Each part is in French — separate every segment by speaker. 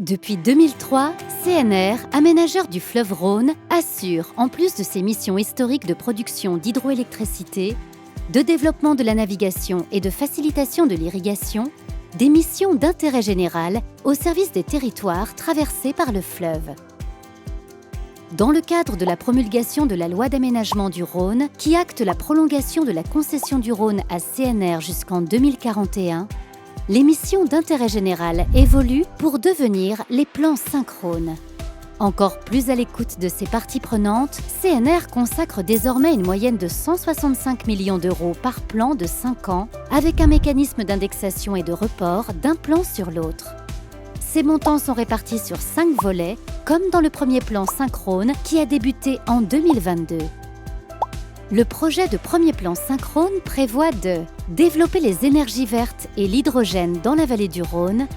Speaker 1: Depuis 2003, CNR, aménageur du fleuve Rhône, assure, en plus de ses missions historiques de production d'hydroélectricité, de développement de la navigation et de facilitation de l'irrigation, des missions d'intérêt général au service des territoires traversés par le fleuve. Dans le cadre de la promulgation de la loi d'aménagement du Rhône, qui acte la prolongation de la concession du Rhône à CNR jusqu'en 2041, les missions d'intérêt général évoluent pour devenir les plans synchrones. Encore plus à l'écoute de ses parties prenantes, CNR consacre désormais une moyenne de 165 millions d'euros par plan de 5 ans, avec un mécanisme d'indexation et de report d'un plan sur l'autre. Ces montants sont répartis sur 5 volets, comme dans le premier plan synchrone qui a débuté en 2022. Le projet de premier plan synchrone prévoit de développer les énergies vertes et l'hydrogène dans la vallée du Rhône,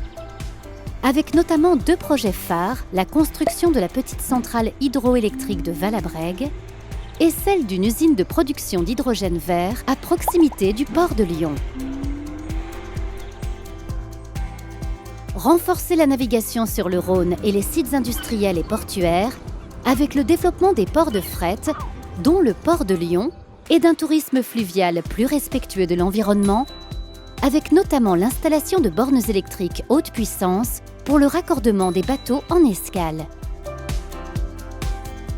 Speaker 1: avec notamment 2 projets phares, la construction de la petite centrale hydroélectrique de Valabrègue et celle d'une usine de production d'hydrogène vert à proximité du port de Lyon. Renforcer la navigation sur le Rhône et les sites industriels et portuaires avec le développement des ports de fret, dont le port de Lyon, et d'un tourisme fluvial plus respectueux de l'environnement, avec notamment l'installation de bornes électriques haute puissance pour le raccordement des bateaux en escale.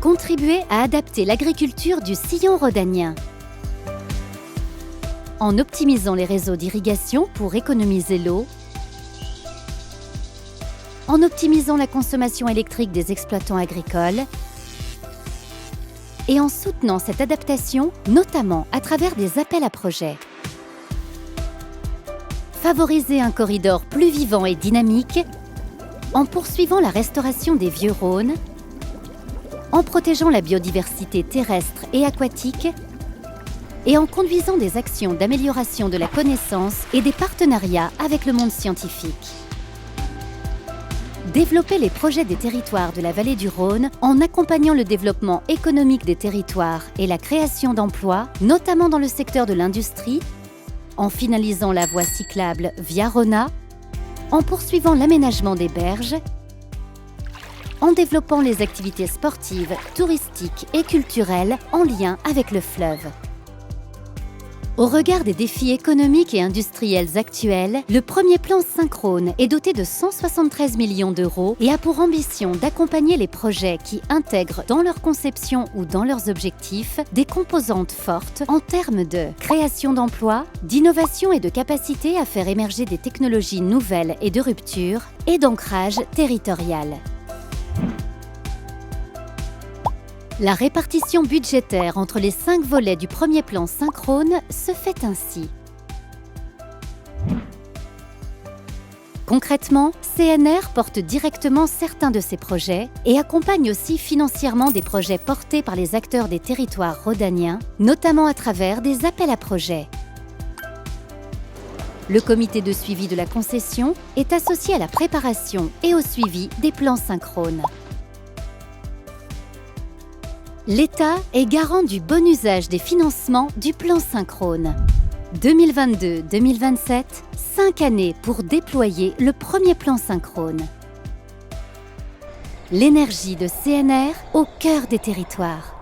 Speaker 1: Contribuer à adapter l'agriculture du sillon rhodanien en optimisant les réseaux d'irrigation pour économiser l'eau, en optimisant la consommation électrique des exploitants agricoles et en soutenant cette adaptation, notamment à travers des appels à projets. Favoriser un corridor plus vivant et dynamique en poursuivant la restauration des vieux Rhônes, en protégeant la biodiversité terrestre et aquatique et en conduisant des actions d'amélioration de la connaissance et des partenariats avec le monde scientifique. Développer les projets des territoires de la vallée du Rhône en accompagnant le développement économique des territoires et la création d'emplois, notamment dans le secteur de l'industrie, en finalisant la voie cyclable via Rhôna, en poursuivant l'aménagement des berges, en développant les activités sportives, touristiques et culturelles en lien avec le fleuve. Au regard des défis économiques et industriels actuels, le premier plan synchrone est doté de 173 millions d'euros et a pour ambition d'accompagner les projets qui intègrent dans leur conception ou dans leurs objectifs des composantes fortes en termes de création d'emplois, d'innovation et de capacité à faire émerger des technologies nouvelles et de rupture, et d'ancrage territorial. La répartition budgétaire entre les 5 volets du premier plan synchrone se fait ainsi. Concrètement, CNR porte directement certains de ces projets et accompagne aussi financièrement des projets portés par les acteurs des territoires rhodaniens, notamment à travers des appels à projets. Le comité de suivi de la concession est associé à la préparation et au suivi des plans synchrones. L'État est garant du bon usage des financements du plan synchrone. 2022-2027, 5 années pour déployer le premier plan synchrone. L'énergie de CNR au cœur des territoires.